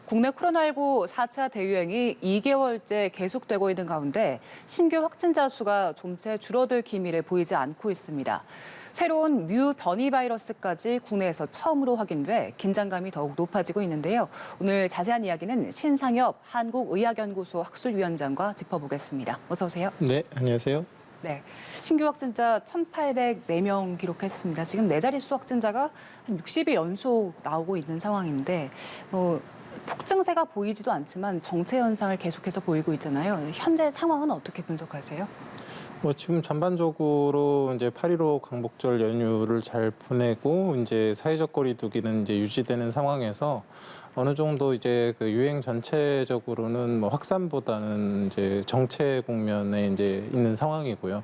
국내 코로나19 4차 대유행이 2개월째 계속되고 있는 가운데 신규 확진자 수가 좀채 줄어들 기미를 보이지 않고 있습니다. 새로운 뮤 변이 바이러스까지 국내에서 처음으로 확인돼 긴장감이 더욱 높아지고 있는데요. 오늘 자세한 이야기는 신상엽 한국의학연구소 학술위원장과 짚어보겠습니다. 어서 오세요. 네, 안녕하세요. 네, 신규 확진자 1,804명 기록했습니다. 지금 네 자릿수 확진자가 한 60일 연속 나오고 있는 상황인데 폭증세가 보이지도 않지만 정체 현상을 계속해서 보이고 있잖아요. 현재 상황은 어떻게 분석하세요? 지금 전반적으로 이제 8.15 광복절 연휴를 잘 보내고 이제 사회적 거리 두기는 이제 유지되는 상황에서 어느 정도 이제 그 유행 전체적으로는 확산보다는 이제 정체 국면에 이제 있는 상황이고요.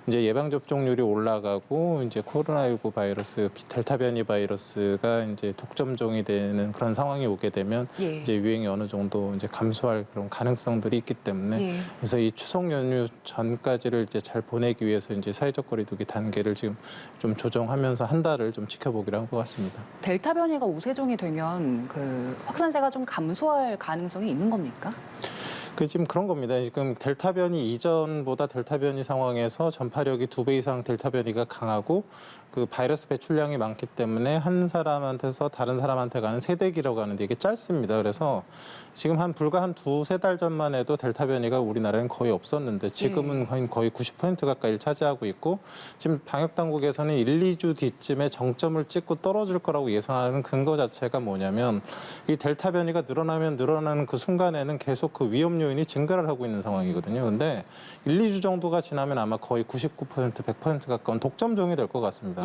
이제 예방 접종률이 올라가고 이제 코로나19 바이러스 델타 변이 바이러스가 이제 독점종이 되는 그런 상황이 오게 되면 이제 유행이 어느 정도 이제 감소할 그런 가능성들이 있기 때문에 그래서 이 추석 연휴 전까지를 이제 잘 보내기 위해서 이제 사회적 거리 두기 단계를 지금 좀 조정하면서 한 달을 좀 지켜보기로 한 것 같습니다. 델타 변이가 우세종이 되면 확산세가 좀 감소할 가능성이 있는 겁니까? 지금 그런 겁니다. 지금 델타 변이 이전보다 델타 변이 상황에서 전파력이 2배 이상 델타 변이가 강하고 그 바이러스 배출량이 많기 때문에 한 사람한테서 다른 사람한테 가는 세대기라고 하는데 이게 짧습니다. 그래서 지금 불과 한 2-3달 전만 해도 델타 변이가 우리나라에는 거의 없었는데 지금은 거의 90% 가까이를 차지하고 있고 지금 방역 당국에서는 1-2주 뒤쯤에 정점을 찍고 떨어질 거라고 예상하는 근거 자체가 뭐냐면 이 델타 변이가 늘어나는 그 순간에는 계속 그 위험 요인이 증가를 하고 있는 상황이거든요. 근데 1-2주 정도가 지나면 아마 거의 99%, 100% 가까운 독점종이 될 것 같습니다.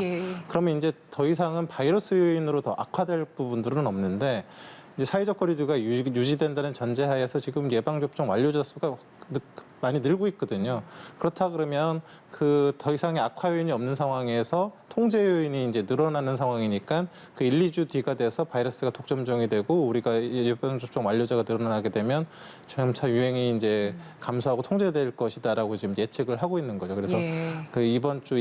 그러면 이제 더 이상은 바이러스 요인으로 더 악화될 부분들은 없는데 이제 사회적 거리두기가 유지된다는 전제하에서 지금 예방접종 완료자 수가 많이 늘고 있거든요. 그렇다 그러면 더 이상의 악화 요인이 없는 상황에서 통제 요인이 이제 늘어나는 상황이니까 그 1-2주 뒤가 돼서 바이러스가 독점종이 되고 우리가 예방접종 완료자가 늘어나게 되면 점차 유행이 이제 감소하고 통제될 것이다라고 지금 예측을 하고 있는 거죠. 그래서 이번 주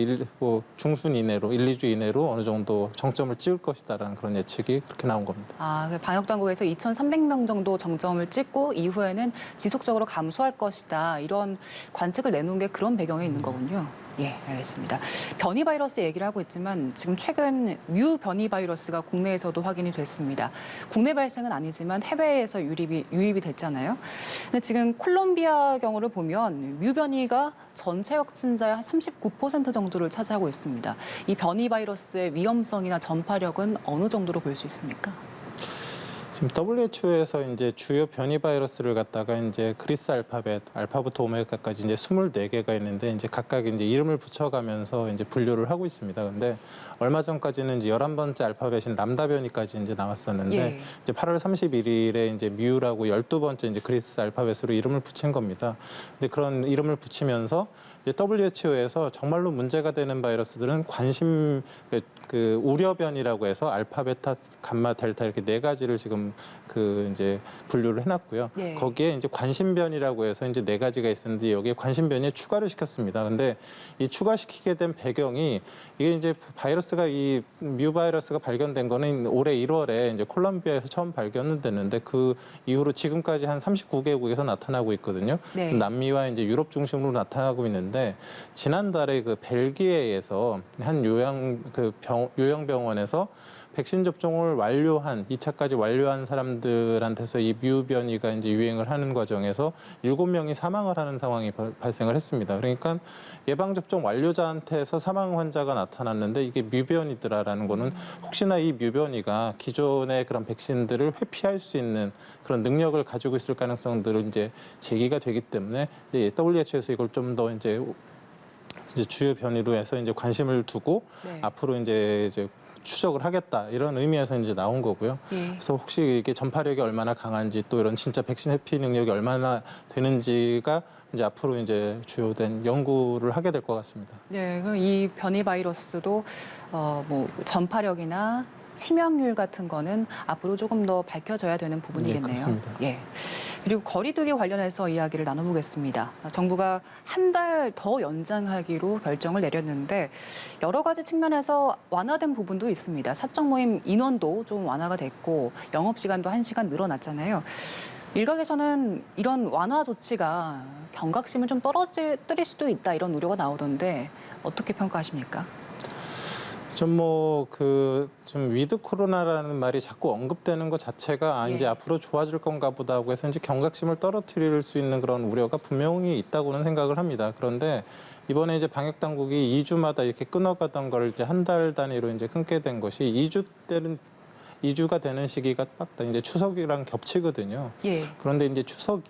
중순 이내로 1-2주 이내로 어느 정도 정점을 찍을 것이다라는 그런 예측이 그렇게 나온 겁니다. 방역 당국에서 2,300명 정도 정점을 찍고 이후에는 지속적으로 감소할 것이다. 이런 관측을 내놓은 게 그런 배경에 있는 거군요. 예, 알겠습니다. 변이 바이러스 얘기를 하고 있지만 지금 최근 뮤 변이 바이러스가 국내에서도 확인이 됐습니다. 국내 발생은 아니지만 해외에서 유입이 됐잖아요. 근데 지금 콜롬비아 경우를 보면 뮤 변이가 전체 확진자의 한 39% 정도를 차지하고 있습니다. 이 변이 바이러스의 위험성이나 전파력은 어느 정도로 볼 수 있습니까? 지금 WHO에서 이제 주요 변이 바이러스를 갖다가 이제 그리스 알파벳, 알파부터 오메가까지 이제 24개가 있는데 이제 각각 이제 이름을 붙여가면서 이제 분류를 하고 있습니다. 근데 얼마 전까지는 이제 11번째 알파벳인 람다 변이까지 이제 나왔었는데 이제 8월 31일에 이제 뮤라고 12번째 이제 그리스 알파벳으로 이름을 붙인 겁니다. 근데 그런 이름을 붙이면서 이제 WHO에서 정말로 문제가 되는 바이러스들은 우려 변이라고 해서 알파, 베타, 감마, 델타 이렇게 4가지를 지금 이제 분류를 해놨고요. 거기에 이제 관심 변이라고 해서 이제 4가지가 있었는데 여기에 관심 변이에 추가를 시켰습니다. 근데 이 추가시키게 된 배경이 이게 이제 이 뮤 바이러스가 발견된 거는 올해 1월에 이제 콜롬비아에서 처음 발견은 됐는데 그 이후로 지금까지 한 39개국에서 나타나고 있거든요. 남미와 이제 유럽 중심으로 나타나고 있는데 지난달에 벨기에에서 한 요양병원에서 백신 접종을 2차까지 완료한 사람들한테서 이 뮤 변이가 이제 유행을 하는 과정에서 7명이 사망을 하는 상황이 발생을 했습니다. 그러니까 예방접종 완료자한테서 사망 환자가 나타났는데 이게 뮤 변이더라라는 거는 혹시나 이 뮤 변이가 기존의 그런 백신들을 회피할 수 있는 그런 능력을 가지고 있을 가능성들을 이제 제기가 되기 때문에 WHO에서 이걸 좀 더 이제 주요 변이로 해서 이제 관심을 두고 앞으로 이제 추적을 하겠다 이런 의미에서 이제 나온 거고요. 그래서 혹시 이게 전파력이 얼마나 강한지 또 이런 진짜 백신 회피 능력이 얼마나 되는지가 이제 앞으로 이제 주요된 연구를 하게 될 것 같습니다. 네, 그럼 이 변이 바이러스도 전파력이나 치명률 같은 거는 앞으로 조금 더 밝혀져야 되는 부분이겠네요. 네, 그렇습니다. 그리고 거리두기 관련해서 이야기를 나눠보겠습니다. 정부가 한 달 더 연장하기로 결정을 내렸는데 여러 가지 측면에서 완화된 부분도 있습니다. 사적 모임 인원도 좀 완화가 됐고 영업시간도 1시간 늘어났잖아요. 일각에서는 이런 완화 조치가 경각심을 좀 떨어뜨릴 수도 있다 이런 우려가 나오던데 어떻게 평가하십니까? 좀 위드 코로나라는 말이 자꾸 언급되는 것 자체가 이제 예. 앞으로 좋아질 건가 보다 하고 해서 이제 경각심을 떨어뜨릴 수 있는 그런 우려가 분명히 있다고는 생각을 합니다. 그런데 이번에 이제 방역 당국이 2주마다 이렇게 끊어가던 걸 이제 한 달 단위로 이제 끊게 된 것이 2주가 되는 시기가 딱 이제 추석이랑 겹치거든요. 예. 그런데 이제 추석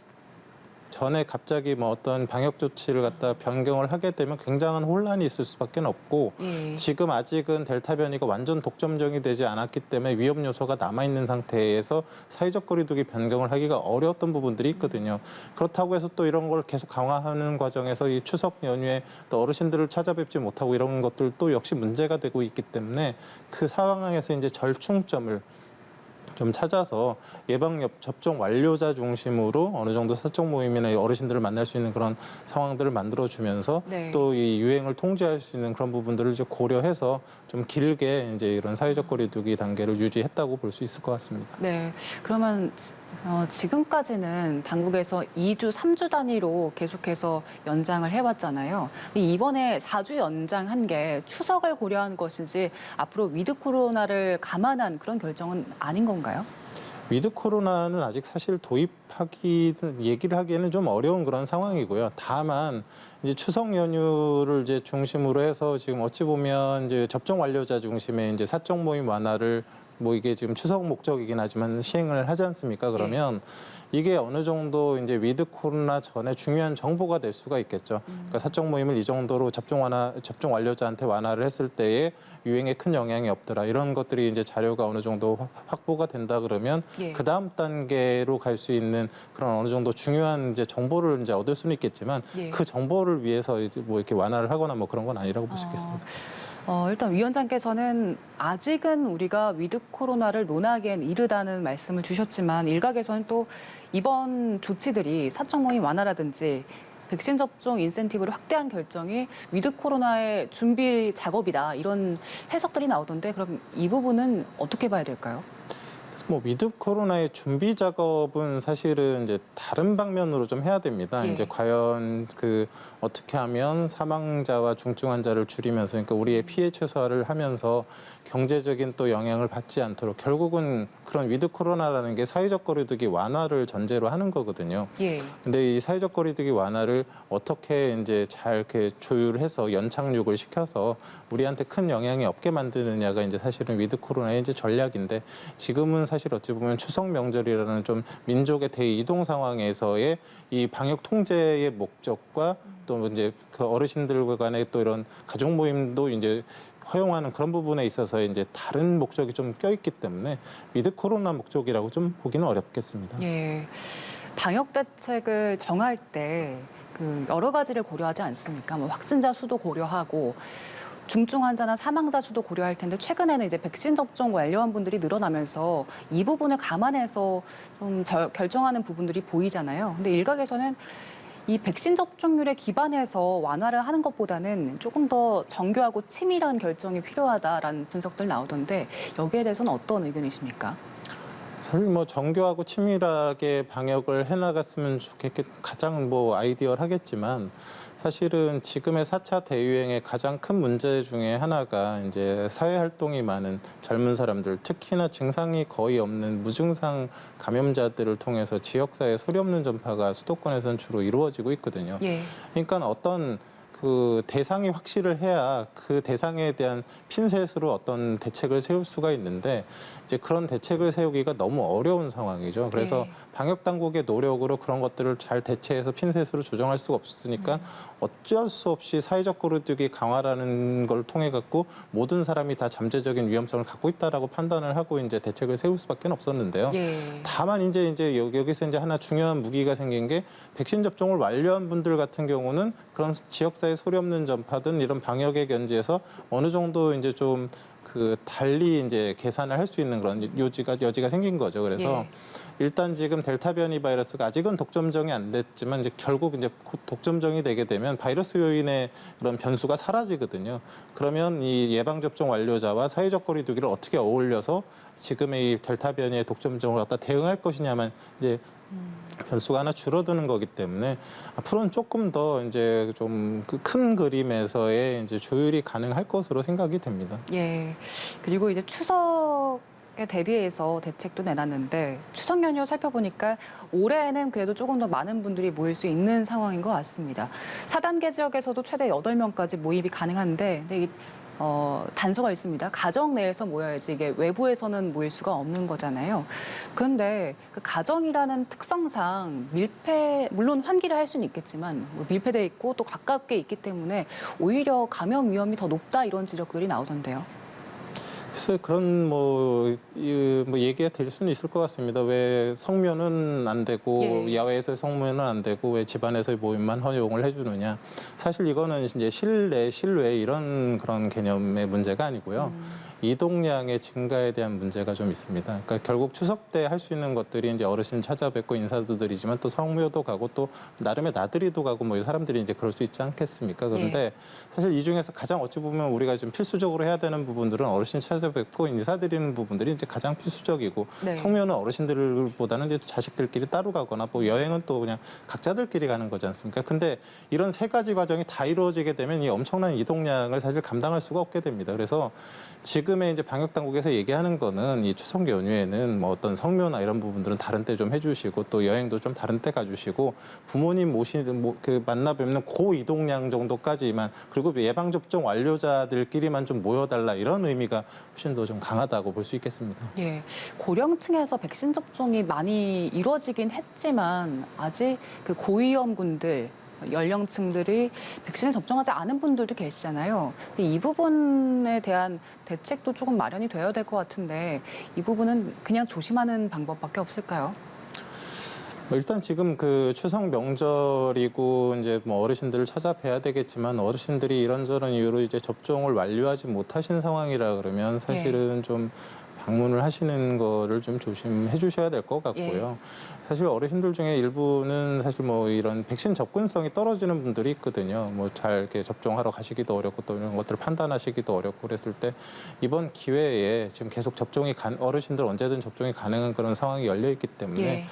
전에 갑자기 뭐 어떤 방역 조치를 갖다 변경을 하게 되면 굉장한 혼란이 있을 수밖에 없고 예. 지금 아직은 델타 변이가 완전 독점적이 되지 않았기 때문에 위험 요소가 남아있는 상태에서 사회적 거리두기 변경을 하기가 어려웠던 부분들이 있거든요. 그렇다고 해서 또 이런 걸 계속 강화하는 과정에서 이 추석 연휴에 또 어르신들을 찾아뵙지 못하고 이런 것들도 역시 문제가 되고 있기 때문에 그 상황에서 이제 절충점을 좀 찾아서 예방 접종 완료자 중심으로 어느 정도 사적 모임이나 어르신들을 만날 수 있는 그런 상황들을 만들어 주면서 네. 또 이 유행을 통제할 수 있는 그런 부분들을 이제 고려해서 좀 길게 이제 이런 사회적 거리두기 단계를 유지했다고 볼 수 있을 것 같습니다. 네. 그러면 지금까지는 당국에서 2주, 3주 단위로 계속해서 연장을 해왔잖아요. 이번에 4주 연장한 게 추석을 고려한 것이지 앞으로 위드 코로나를 감안한 그런 결정은 아닌 건가요? 위드 코로나는 아직 사실 얘기를 하기에는 좀 어려운 그런 상황이고요. 다만 이제 추석 연휴를 이제 중심으로 해서 지금 어찌 보면 이제 접종 완료자 중심의 이제 사적 모임 완화를 뭐 이게 지금 추석 목적이긴 하지만 시행을 하지 않습니까? 그러면 이게 어느 정도 이제 위드 코로나 전에 중요한 정보가 될 수가 있겠죠. 그러니까 사적 모임을 이 정도로 접종 완료자한테 완화를 했을 때에 유행에 큰 영향이 없더라. 이런 것들이 이제 자료가 어느 정도 확보가 된다 그러면 예. 그 다음 단계로 갈 수 있는 그런 어느 정도 중요한 이제 정보를 이제 얻을 수는 있겠지만 예. 그 정보를 위해서 이제 뭐 이렇게 완화를 하거나 뭐 그런 건 아니라고 볼 수 있겠습니다. 일단 위원장께서는 아직은 우리가 위드 코로나를 논하기엔 이르다는 말씀을 주셨지만 일각에서는 또 이번 조치들이 사적 모임 완화라든지 백신 접종 인센티브를 확대한 결정이 위드 코로나의 준비 작업이다 이런 해석들이 나오던데 그럼 이 부분은 어떻게 봐야 될까요? 뭐 위드 코로나의 준비 작업은 사실은 이제 다른 방면으로 좀 해야 됩니다. 예. 이제 과연 어떻게 하면 사망자와 중증 환자를 줄이면서 그러니까 우리의 피해 최소화를 하면서 경제적인 또 영향을 받지 않도록 결국은 그런 위드 코로나라는 게 사회적 거리두기 완화를 전제로 하는 거거든요. 예. 근데 이 사회적 거리두기 완화를 어떻게 이제 잘 이렇게 조율해서 연착륙을 시켜서 우리한테 큰 영향이 없게 만드느냐가 이제 사실은 위드 코로나의 이제 전략인데 지금은 사실 어찌 보면 추석 명절이라는 좀 민족의 대이동 상황에서의 이 방역 통제의 목적과 또 이제 그 어르신들 간의 또 이런 가족 모임도 이제 허용하는 그런 부분에 있어서 이제 다른 목적이 좀 껴있기 때문에 위드 코로나 목적이라고 좀 보기는 어렵겠습니다. 예. 방역 대책을 정할 때 그 여러 가지를 고려하지 않습니까? 뭐 확진자 수도 고려하고 중증 환자나 사망자 수도 고려할 텐데 최근에는 이제 백신 접종 완료한 분들이 늘어나면서 이 부분을 감안해서 좀 결정하는 부분들이 보이잖아요. 근데 일각에서는 이 백신 접종률에 기반해서 완화를 하는 것보다는 조금 더 정교하고 치밀한 결정이 필요하다라는 분석들 나오던데 여기에 대해서는 어떤 의견이십니까? 사실 뭐 정교하고 치밀하게 방역을 해나갔으면 가장 뭐 아이디어하겠지만 사실은 지금의 4차 대유행의 가장 큰 문제 중에 하나가 이제 사회 활동이 많은 젊은 사람들, 특히나 증상이 거의 없는 무증상 감염자들을 통해서 지역사회 소리 없는 전파가 수도권에서는 주로 이루어지고 있거든요. 예. 그러니까 어떤 그 대상이 확실을 해야 그 대상에 대한 핀셋으로 어떤 대책을 세울 수가 있는데 이제 그런 대책을 세우기가 너무 어려운 상황이죠. 그래서 방역 당국의 노력으로 그런 것들을 잘 대체해서 핀셋으로 조정할 수가 없으니까 어쩔 수 없이 사회적 거리두기 강화라는 걸 통해 갖고 모든 사람이 다 잠재적인 위험성을 갖고 있다라고 판단을 하고 이제 대책을 세울 수밖에 없었는데요. 예. 다만 이제 여기서 이제 하나 중요한 무기가 생긴 게 백신 접종을 완료한 분들 같은 경우는 그런 지역사회 소리 없는 전파든 이런 방역에 견지해서 어느 정도 이제 좀 달리 이제 계산을 할 수 있는 그런 여지가 생긴 거죠. 그래서 일단 지금 델타 변이 바이러스가 아직은 독점종이 안 됐지만 이제 결국 이제 곧 독점종이 되게 되면 바이러스 요인의 그런 변수가 사라지거든요. 그러면 이 예방 접종 완료자와 사회적 거리두기를 어떻게 어울려서 지금의 이 델타 변이의 독점종을 갖다 대응할 것이냐만 이제 변수가 하나 줄어드는 거기 때문에 앞으로는 조금 더 이제 좀 그 큰 그림에서의 이제 조율이 가능할 것으로 생각이 됩니다. 예. 그리고 이제 추석에 대비해서 대책도 내놨는데 추석 연휴 살펴보니까 올해는 그래도 조금 더 많은 분들이 모일 수 있는 상황인 것 같습니다. 4단계 지역에서도 최대 8명까지 모임이 가능한데 근데 단서가 있습니다. 가정 내에서 모여야지 이게 외부에서는 모일 수가 없는 거잖아요. 그런데 그 가정이라는 특성상 물론 환기를 할 수는 있겠지만 뭐 밀폐돼 있고 또 가깝게 있기 때문에 오히려 감염 위험이 더 높다 이런 지적들이 나오던데요. 글쎄 그런 뭐 얘기가 될 수는 있을 것 같습니다. 왜 성묘는 안 되고 예. 야외에서의 성묘는 안 되고 왜 집안에서의 모임만 허용을 해주느냐? 사실 이거는 이제 실내, 실외 이런 그런 개념의 문제가 아니고요. 이동량의 증가에 대한 문제가 좀 있습니다. 그러니까 결국 추석 때 할 수 있는 것들이 이제 어르신 찾아뵙고 인사도 드리지만 또 성묘도 가고 또 나름의 나들이도 가고 뭐 사람들이 이제 그럴 수 있지 않겠습니까? 그런데 사실 이 중에서 가장 어찌 보면 우리가 좀 필수적으로 해야 되는 부분들은 어르신 찾아뵙고 인사드리는 부분들이 이제 가장 필수적이고 네. 성묘는 어르신들보다는 이제 자식들끼리 따로 가거나 뭐 여행은 또 그냥 각자들끼리 가는 거지 않습니까? 근데 이런 세 가지 과정이 다 이루어지게 되면 이 엄청난 이동량을 사실 감당할 수가 없게 됩니다. 그래서 지금의 이제 방역 당국에서 얘기하는 거는 이 추석 연휴에는 뭐 어떤 성묘나 이런 부분들은 다른 때 좀 해주시고 또 여행도 좀 다른 때 가주시고 부모님 모시는 그 만나 뵙는 고 이동량 정도까지만 그리고 예방 접종 완료자들끼리만 좀 모여달라 이런 의미가 훨씬 더 좀 강하다고 볼 수 있겠습니다. 예, 고령층에서 백신 접종이 많이 이루어지긴 했지만 아직 그 고위험군들 연령층들이 백신을 접종하지 않은 분들도 계시잖아요. 근데 이 부분에 대한 대책도 조금 마련이 되어야 될 것 같은데 이 부분은 그냥 조심하는 방법밖에 없을까요? 일단 지금 그 추석 명절이고 이제 뭐 어르신들을 찾아뵈야 되겠지만 어르신들이 이런저런 이유로 이제 접종을 완료하지 못하신 상황이라 그러면 사실은 좀 방문을 하시는 거를 좀 조심해 주셔야 될 것 같고요. 사실 어르신들 중에 일부는 사실 뭐 이런 백신 접근성이 떨어지는 분들이 있거든요. 뭐 잘 이렇게 접종하러 가시기도 어렵고 또 이런 것들을 판단하시기도 어렵고 그랬을 때 이번 기회에 지금 계속 어르신들 언제든 접종이 가능한 그런 상황이 열려 있기 때문에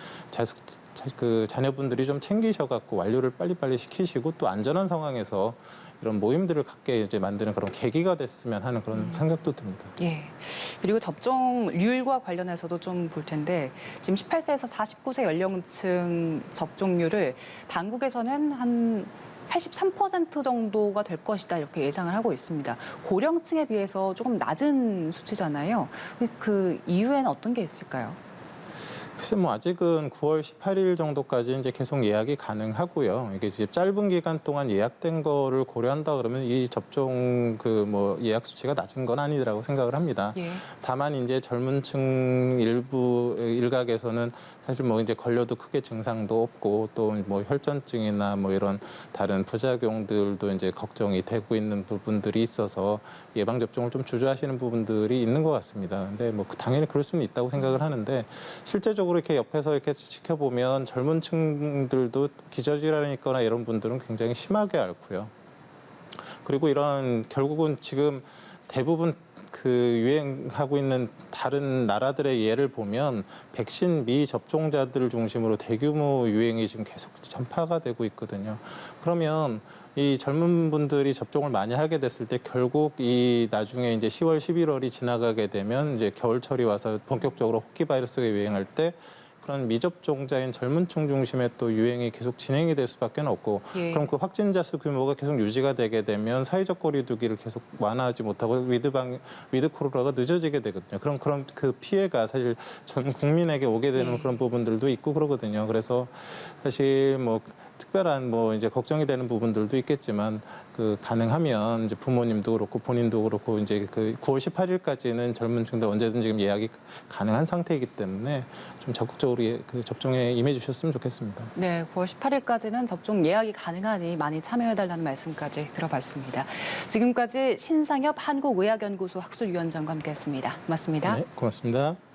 그 자녀분들이 좀 챙기셔갖고 완료를 빨리빨리 시키시고 또 안전한 상황에서 이런 모임들을 갖게 이제 만드는 그런 계기가 됐으면 하는 그런 생각도 듭니다. 예. 그리고 접종률과 관련해서도 좀 볼 텐데 지금 18세에서 49세 연령층 접종률을 당국에서는 한 83% 정도가 될 것이다 이렇게 예상을 하고 있습니다. 고령층에 비해서 조금 낮은 수치잖아요. 그 이유에는 어떤 게 있을까요? 글쎄 뭐 아직은 9월 18일 정도까지 이제 계속 예약이 가능하고요. 이게 이제 짧은 기간 동안 예약된 거를 고려한다 그러면 이 접종 그 뭐 예약 수치가 낮은 건 아니라고 생각을 합니다. 다만 이제 젊은층 일각에서는 사실 뭐 이제 걸려도 크게 증상도 없고 또 뭐 혈전증이나 뭐 이런 다른 부작용들도 이제 걱정이 되고 있는 부분들이 있어서 예방 접종을 좀 주저하시는 부분들이 있는 것 같습니다. 근데 뭐 당연히 그럴 수는 있다고 생각을 하는데 실제적으로 이렇게 옆에서 이렇게 지켜보면 젊은 층들도 기저질환이 있거나 이런 분들은 굉장히 심하게 앓고요. 그리고 이런 결국은 지금 대부분 그 유행하고 있는 다른 나라들의 예를 보면 백신 미접종자들을 중심으로 대규모 유행이 지금 계속 전파가 되고 있거든요. 그러면 이 젊은 분들이 접종을 많이 하게 됐을 때 결국 이 나중에 이제 10월, 11월이 지나가게 되면 이제 겨울철이 와서 본격적으로 호기 바이러스가 유행할 때 그런 미접종자인 젊은 층 중심의 또 유행이 계속 진행이 될 수밖에 없고 그럼 그 확진자 수 규모가 계속 유지가 되게 되면 사회적 거리두기를 계속 완화하지 못하고 위드 코로나가 늦어지게 되거든요. 그런 그 피해가 사실 전 국민에게 오게 되는 그런 부분들도 있고 그러거든요. 그래서 사실 뭐 특별한 뭐 이제 걱정이 되는 부분들도 있겠지만 그 가능하면 이제 부모님도 그렇고 본인도 그렇고 이제 그 9월 18일까지는 젊은 층들 언제든 지금 예약이 가능한 상태이기 때문에 좀 적극적으로 그 접종에 임해 주셨으면 좋겠습니다. 네, 9월 18일까지는 접종 예약이 가능하니 많이 참여해달라는 말씀까지 들어봤습니다. 지금까지 신상엽 한국의학연구소 학술위원장과 함께했습니다. 고맙습니다. 네, 고맙습니다.